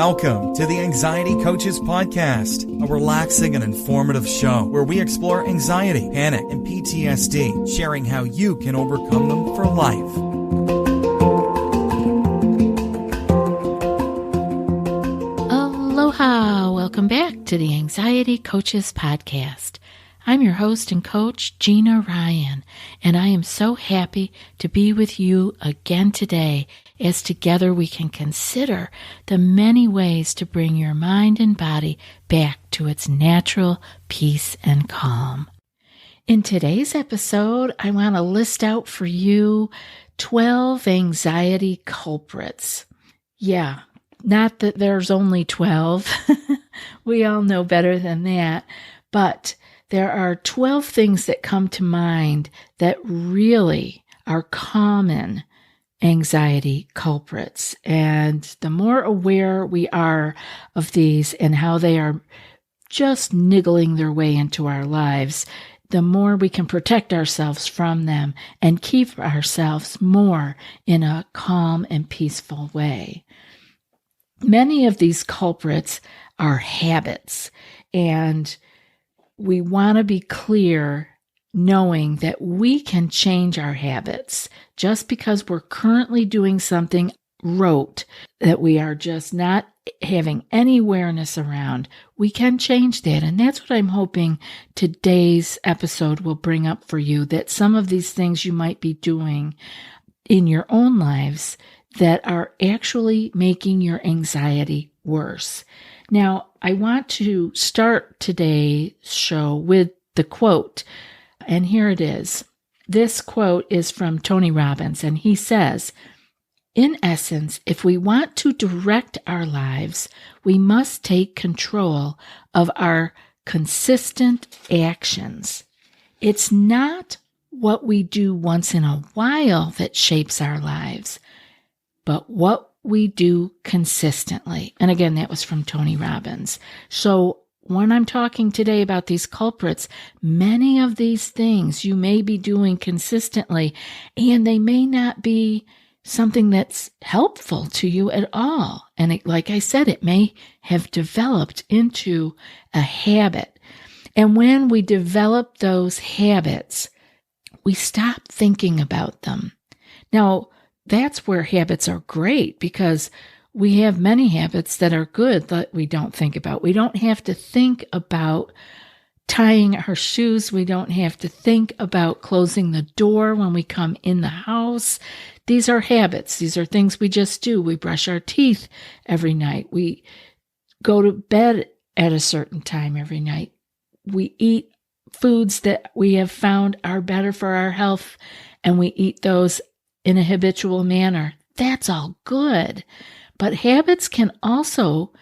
Welcome to the Anxiety Coaches Podcast, a relaxing and informative show where we explore anxiety, panic, and PTSD, sharing how you can overcome them for life. Aloha! Welcome back to the Anxiety Coaches Podcast. I'm your host and coach, Gina Ryan, and I am so happy to be with you again today as together we can consider the many ways to bring your mind and body back to its natural peace and calm. In today's episode, I want to list out for you 12 anxiety culprits. Yeah, not that there's only 12. We all know better than that, but there are 12 things that come to mind that really are common anxiety culprits. And the more aware we are of these and how they are just niggling their way into our lives, the more we can protect ourselves from them and keep ourselves more in a calm and peaceful way. Many of these culprits are habits, and we want to be clear knowing that we can change our habits just because we're currently doing something rote that we are just not having any awareness around. We can change that. And that's what I'm hoping today's episode will bring up for you, that some of these things you might be doing in your own lives that are actually making your anxiety worse. Now, I want to start today's show with the quote, and here it is. This quote is from Tony Robbins, and he says, "In essence, if we want to direct our lives, we must take control of our consistent actions. It's not what we do once in a while that shapes our lives, but what we do consistently." And again, that was from Tony Robbins. So when I'm talking today about these culprits, many of these things you may be doing consistently, and they may not be something that's helpful to you at all. And like I said, it may have developed into a habit. And when we develop those habits, we stop thinking about them. Now, that's where habits are great, because we have many habits that are good that we don't think about. We don't have to think about tying our shoes. We don't have to think about closing the door when we come in the house. These are habits. These are things we just do. We brush our teeth every night. We go to bed at a certain time every night. We eat foods that we have found are better for our health, and we eat those in a habitual manner. That's all good. But habits can also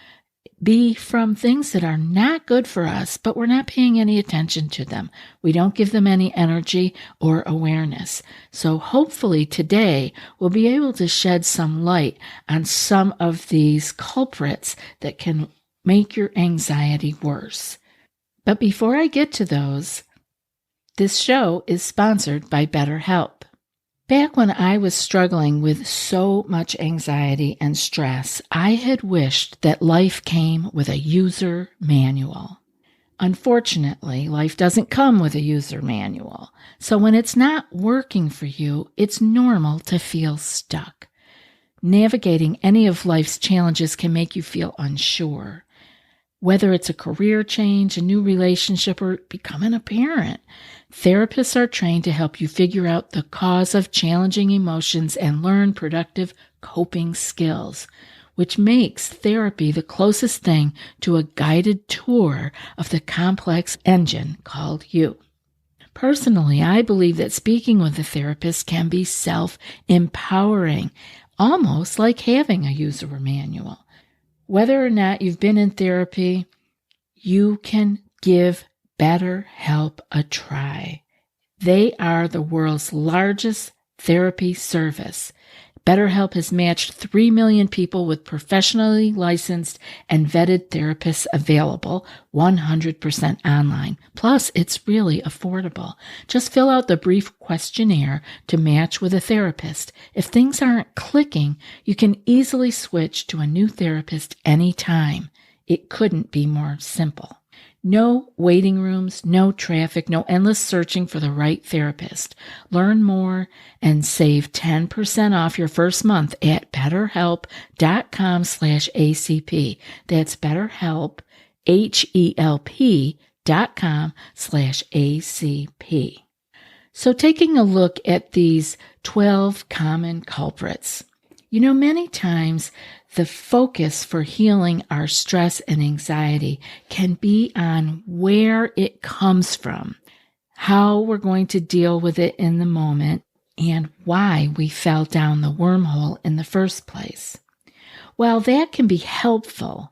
be from things that are not good for us, but we're not paying any attention to them. We don't give them any energy or awareness. So hopefully today we'll be able to shed some light on some of these culprits that can make your anxiety worse. But before I get to those, this show is sponsored by BetterHelp. Back when I was struggling with so much anxiety and stress, I had wished that life came with a user manual. Unfortunately, life doesn't come with a user manual. So when it's not working for you, it's normal to feel stuck. Navigating any of life's challenges can make you feel unsure. Whether it's a career change, a new relationship, or becoming a parent, therapists are trained to help you figure out the cause of challenging emotions and learn productive coping skills, which makes therapy the closest thing to a guided tour of the complex engine called you. Personally, I believe that speaking with a therapist can be self-empowering, almost like having a user manual. Whether or not you've been in therapy, you can give BetterHelp a try. They are the world's largest therapy service. BetterHelp has matched 3 million people with professionally licensed and vetted therapists available 100% online. Plus, it's really affordable. Just fill out the brief questionnaire to match with a therapist. If things aren't clicking, you can easily switch to a new therapist anytime. It couldn't be more simple. No waiting rooms, no traffic, no endless searching for the right therapist. Learn more and save 10% off your first month at betterhelp.com/ACP. That's BetterHelp, HELP.com/ACP. So taking a look at these 12 common culprits. Many times the focus for healing our stress and anxiety can be on where it comes from, how we're going to deal with it in the moment, and why we fell down the wormhole in the first place. While that can be helpful,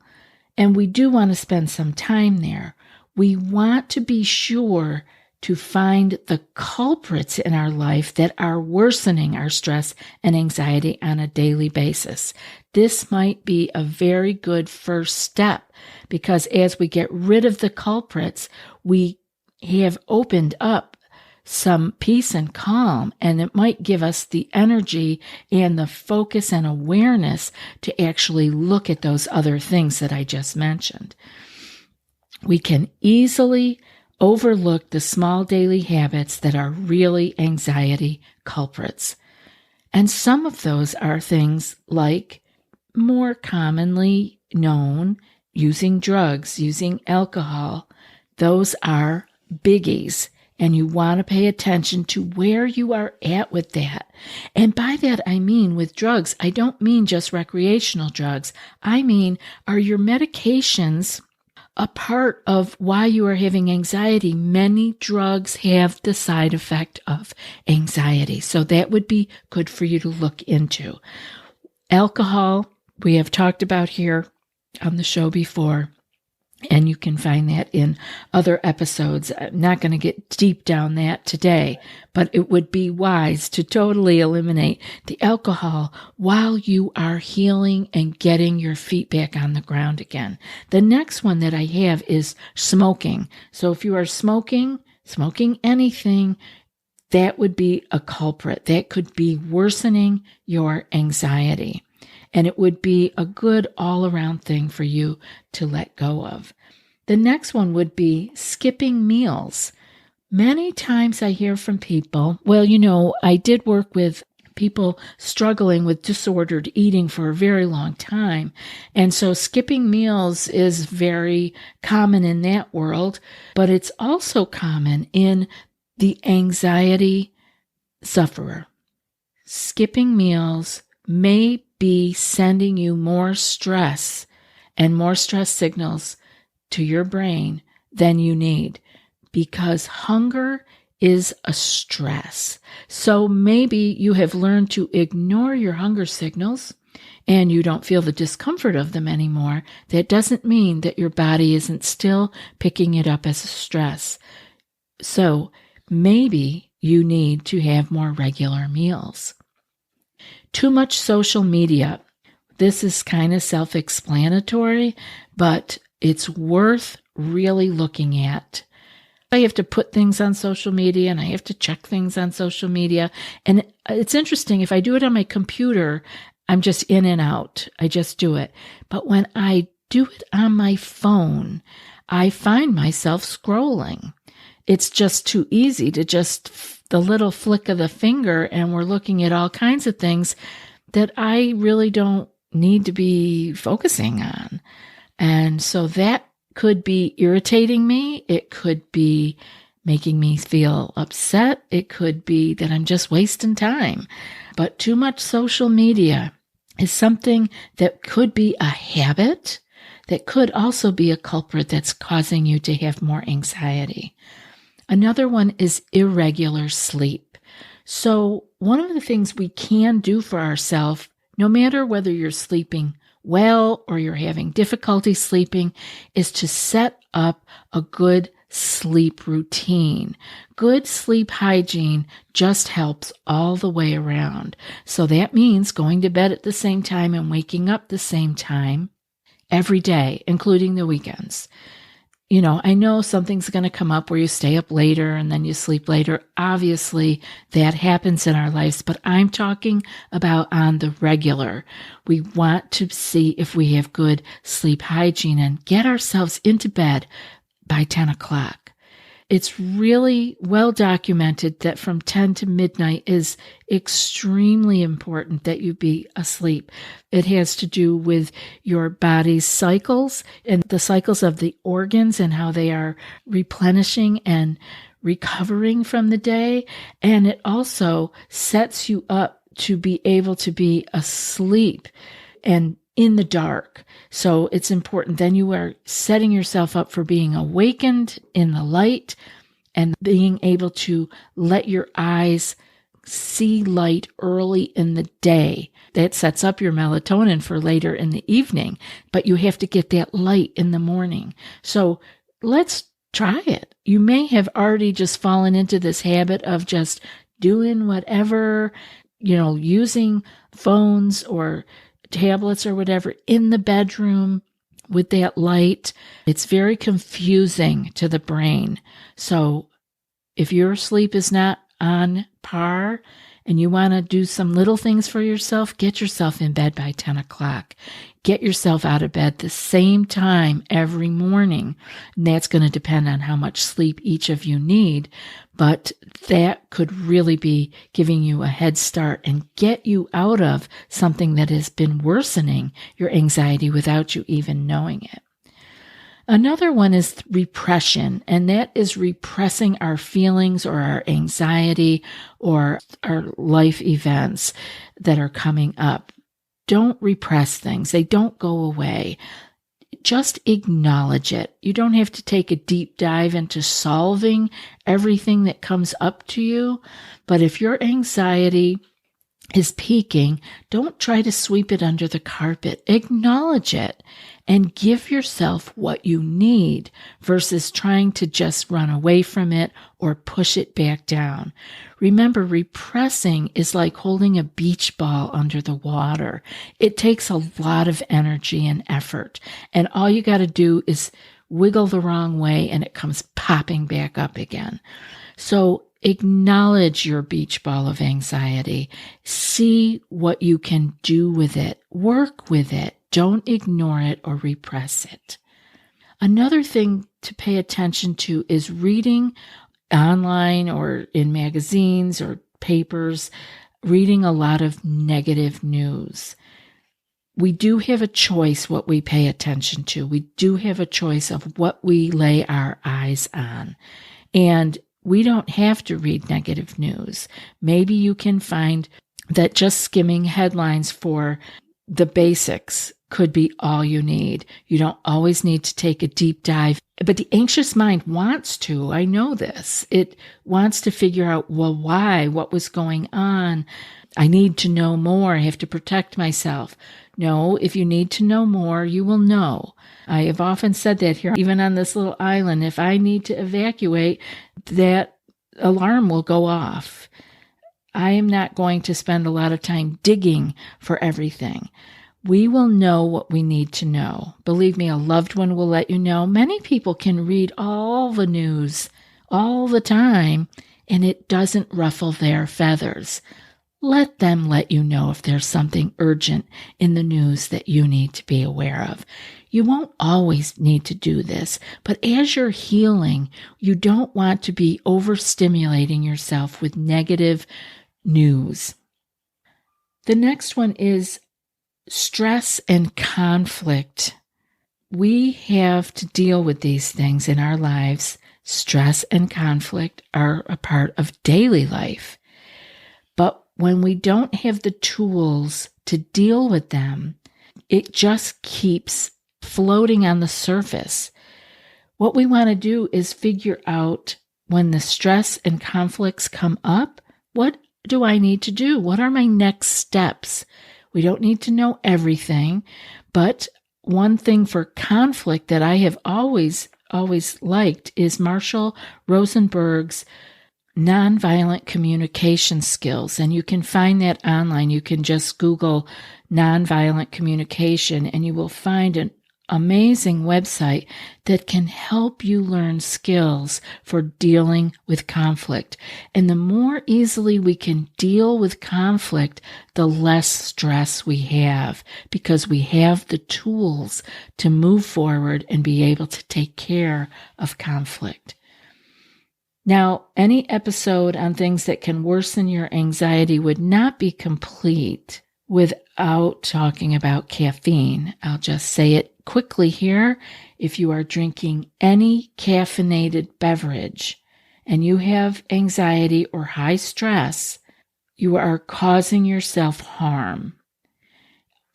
and we do want to spend some time there, we want to be sure to find the culprits in our life that are worsening our stress and anxiety on a daily basis. This might be a very good first step because as we get rid of the culprits, we have opened up some peace and calm, and it might give us the energy and the focus and awareness to actually look at those other things that I just mentioned. We can easily overlook the small daily habits that are really anxiety culprits. And some of those are things like more commonly known, using drugs, using alcohol. Those are biggies. And you want to pay attention to where you are at with that. And by that, I mean with drugs, I don't mean just recreational drugs. I mean, are your medications a part of why you are having anxiety? Many drugs have the side effect of anxiety. So that would be good for you to look into. Alcohol, we have talked about here on the show before, and you can find that in other episodes. I'm not going to get deep down that today, but it would be wise to totally eliminate the alcohol while you are healing and getting your feet back on the ground again. The next one that I have is smoking. So if you are smoking anything, that would be a culprit. That could be worsening your anxiety. And it would be a good all-around thing for you to let go of. The next one would be skipping meals. Many times I hear from people, I did work with people struggling with disordered eating for a very long time. And so skipping meals is very common in that world, but it's also common in the anxiety sufferer. Skipping meals may be sending you more stress and more stress signals to your brain than you need, because hunger is a stress. So maybe you have learned to ignore your hunger signals and you don't feel the discomfort of them anymore. That doesn't mean that your body isn't still picking it up as a stress. So maybe you need to have more regular meals. Too much social media. This is kind of self-explanatory, but it's worth really looking at. I have to put things on social media and I have to check things on social media. And it's interesting, if I do it on my computer, I'm just in and out. I just do it. But when I do it on my phone, I find myself scrolling. It's just too easy to just the little flick of the finger, and we're looking at all kinds of things that I really don't need to be focusing on. And so that could be irritating me. It could be making me feel upset. It could be that I'm just wasting time. But too much social media is something that could be a habit, that could also be a culprit that's causing you to have more anxiety. Another one is irregular sleep. So one of the things we can do for ourselves, no matter whether you're sleeping well or you're having difficulty sleeping, is to set up a good sleep routine. Good sleep hygiene just helps all the way around. So that means going to bed at the same time and waking up the same time every day, including the weekends. You know, I know something's going to come up where you stay up later and then you sleep later. Obviously, that happens in our lives, but I'm talking about on the regular. We want to see if we have good sleep hygiene and get ourselves into bed by 10 o'clock. It's really well documented that from 10 to midnight is extremely important that you be asleep. It has to do with your body's cycles and the cycles of the organs and how they are replenishing and recovering from the day. And it also sets you up to be able to be asleep and in the dark. So it's important. Then you are setting yourself up for being awakened in the light and being able to let your eyes see light early in the day. That sets up your melatonin for later in the evening, but you have to get that light in the morning. So let's try it. You may have already just fallen into this habit of just doing whatever, using phones or tablets or whatever in the bedroom with that light. It's very confusing to the brain. So if your sleep is not on par and you want to do some little things for yourself, get yourself in bed by 10 o'clock. Get yourself out of bed the same time every morning. And that's going to depend on how much sleep each of you need. But that could really be giving you a head start and get you out of something that has been worsening your anxiety without you even knowing it. Another one is repression, and that is repressing our feelings or our anxiety or our life events that are coming up. Don't repress things. They don't go away. Just acknowledge it. You don't have to take a deep dive into solving everything that comes up to you. But if your anxiety is peaking, don't try to sweep it under the carpet. Acknowledge it and give yourself what you need versus trying to just run away from it or push it back down. Remember, repressing is like holding a beach ball under the water. It takes a lot of energy and effort, and all you got to do is wiggle the wrong way and it comes popping back up again. So acknowledge your beach ball of anxiety. See what you can do with it. Work with it. Don't ignore it or repress it. Another thing to pay attention to is reading online or in magazines or papers, reading a lot of negative news. We do have a choice what we pay attention to. We do have a choice of what we lay our eyes on. And we don't have to read negative news. Maybe you can find that just skimming headlines for the basics could be all you need. You don't always need to take a deep dive. But the anxious mind wants to. I know this. It wants to figure out, well, why? What was going on? I need to know more. I have to protect myself. No, if you need to know more, you will know. I have often said that here, even on this little island. If I need to evacuate, that alarm will go off. I am not going to spend a lot of time digging for everything. We will know what we need to know. Believe me, a loved one will let you know. Many people can read all the news all the time, and it doesn't ruffle their feathers. Let them let you know if there's something urgent in the news that you need to be aware of. You won't always need to do this, but as you're healing, you don't want to be overstimulating yourself with negative news. The next one is stress and conflict. We have to deal with these things in our lives. Stress and conflict are a part of daily life. But when we don't have the tools to deal with them, it just keeps floating on the surface. What we want to do is figure out when the stress and conflicts come up, what do I need to do? What are my next steps? We don't need to know everything, but one thing for conflict that I have always always liked is Marshall Rosenberg's Nonviolent Communication Skills. And you can find that online. You can just Google nonviolent communication and you will find an amazing website that can help you learn skills for dealing with conflict. And the more easily we can deal with conflict, the less stress we have, because we have the tools to move forward and be able to take care of conflict. Now, any episode on things that can worsen your anxiety would not be complete without talking about caffeine. I'll just say it quickly here. If you are drinking any caffeinated beverage and you have anxiety or high stress, you are causing yourself harm.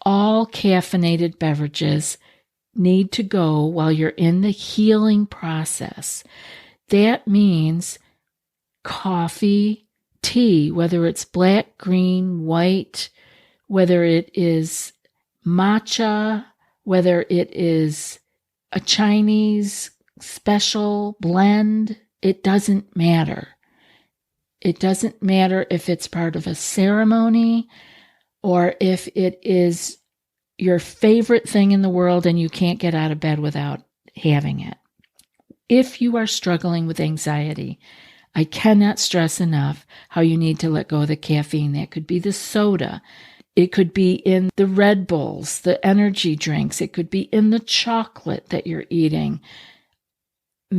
All caffeinated beverages need to go while you're in the healing process. That means coffee, tea, whether it's black, green, white, whether it is matcha, whether it is a Chinese special blend, it doesn't matter. It doesn't matter if it's part of a ceremony or if it is your favorite thing in the world and you can't get out of bed without having it. If you are struggling with anxiety, I cannot stress enough how you need to let go of the caffeine. That could be the soda. It could be in the Red Bulls, the energy drinks. It could be in the chocolate that you're eating.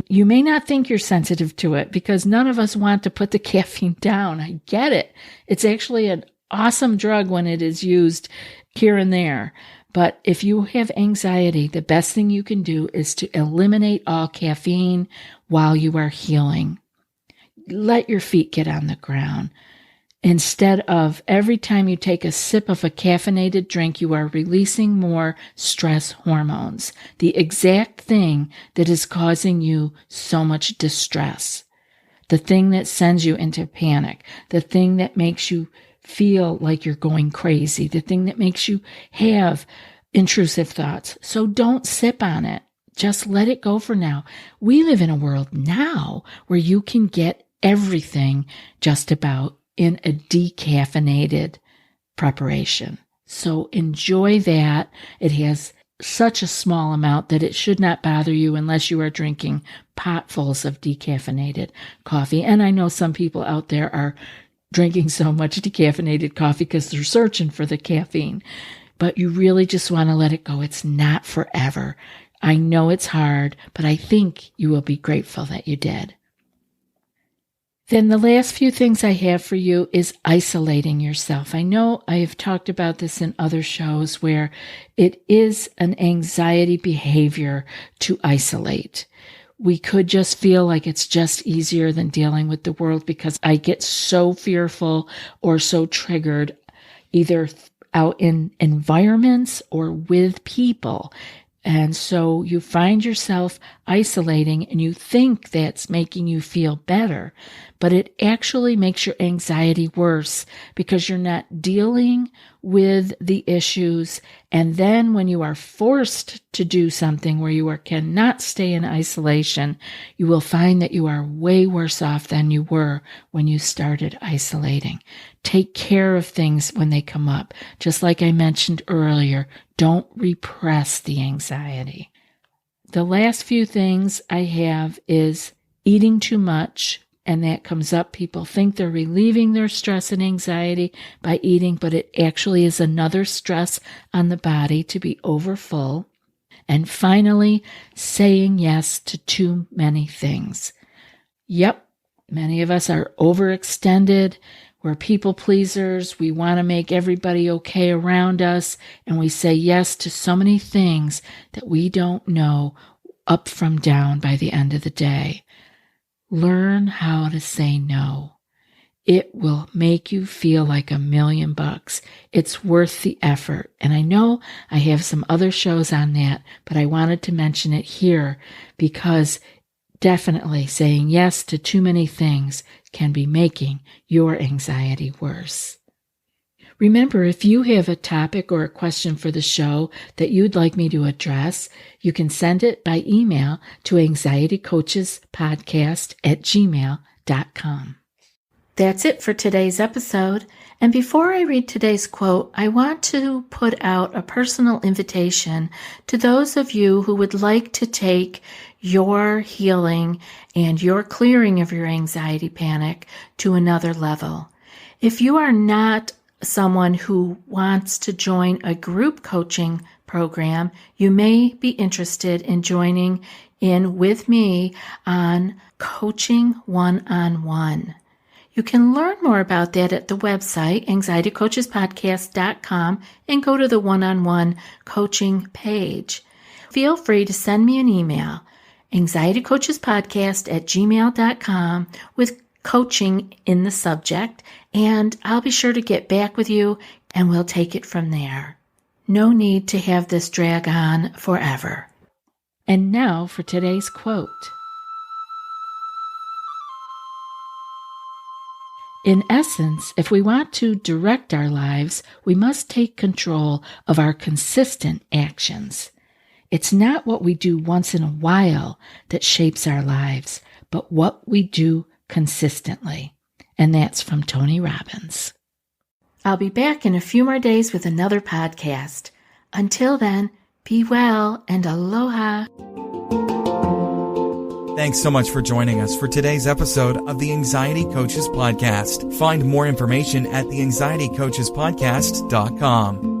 You may not think you're sensitive to it because none of us want to put the caffeine down. I get it. It's actually an awesome drug when it is used here and there. But if you have anxiety, the best thing you can do is to eliminate all caffeine while you are healing. Let your feet get on the ground. Instead of every time you take a sip of a caffeinated drink, you are releasing more stress hormones, the exact thing that is causing you so much distress, the thing that sends you into panic, the thing that makes you feel like you're going crazy, the thing that makes you have intrusive thoughts. So don't sip on it. Just let it go for now. We live in a world now where you can get everything just about in a decaffeinated preparation. So enjoy that. It has such a small amount that it should not bother you unless you are drinking potfuls of decaffeinated coffee. And I know some people out there are drinking so much decaffeinated coffee because they're searching for the caffeine. But you really just want to let it go. It's not forever. I know it's hard, but I think you will be grateful that you did. Then the last few things I have for you is isolating yourself. I know I have talked about this in other shows where it is an anxiety behavior to isolate. We could just feel like it's just easier than dealing with the world because I get so fearful or so triggered either out in environments or with people. And so you find yourself isolating and you think that's making you feel better, but it actually makes your anxiety worse because you're not dealing with the issues. And then when you are forced to do something where you cannot stay in isolation, you will find that you are way worse off than you were when you started isolating. Take care of things when they come up. Just like I mentioned earlier, don't repress the anxiety. The last few things I have is eating too much, and that comes up. People think they're relieving their stress and anxiety by eating, but it actually is another stress on the body to be overfull. And finally, saying yes to too many things. Yep, many of us are overextended. We're people pleasers. We want to make everybody okay around us. And we say yes to so many things that we don't know up from down by the end of the day. Learn how to say no. It will make you feel like $1,000,000. It's worth the effort. And I know I have some other shows on that, but I wanted to mention it here because definitely saying yes to too many things can be making your anxiety worse. Remember, if you have a topic or a question for the show that you'd like me to address, you can send it by email to anxietycoachespodcast@gmail.com. That's it for today's episode. And before I read today's quote, I want to put out a personal invitation to those of you who would like to take your healing and your clearing of your anxiety panic to another level. If you are not someone who wants to join a group coaching program, you may be interested in joining in with me on coaching one-on-one. You can learn more about that at the website, anxietycoachespodcast.com, and go to the one-on-one coaching page. Feel free to send me an email, anxietycoachespodcast@gmail.com, with coaching in the subject, and I'll be sure to get back with you and we'll take it from there. No need to have this drag on forever. And now for today's quote. In essence, if we want to direct our lives, we must take control of our consistent actions. It's not what we do once in a while that shapes our lives, but what we do consistently. And that's from Tony Robbins. I'll be back in a few more days with another podcast. Until then, be well and aloha. Thanks so much for joining us for today's episode of the Anxiety Coaches Podcast. Find more information at theanxietycoachespodcast.com.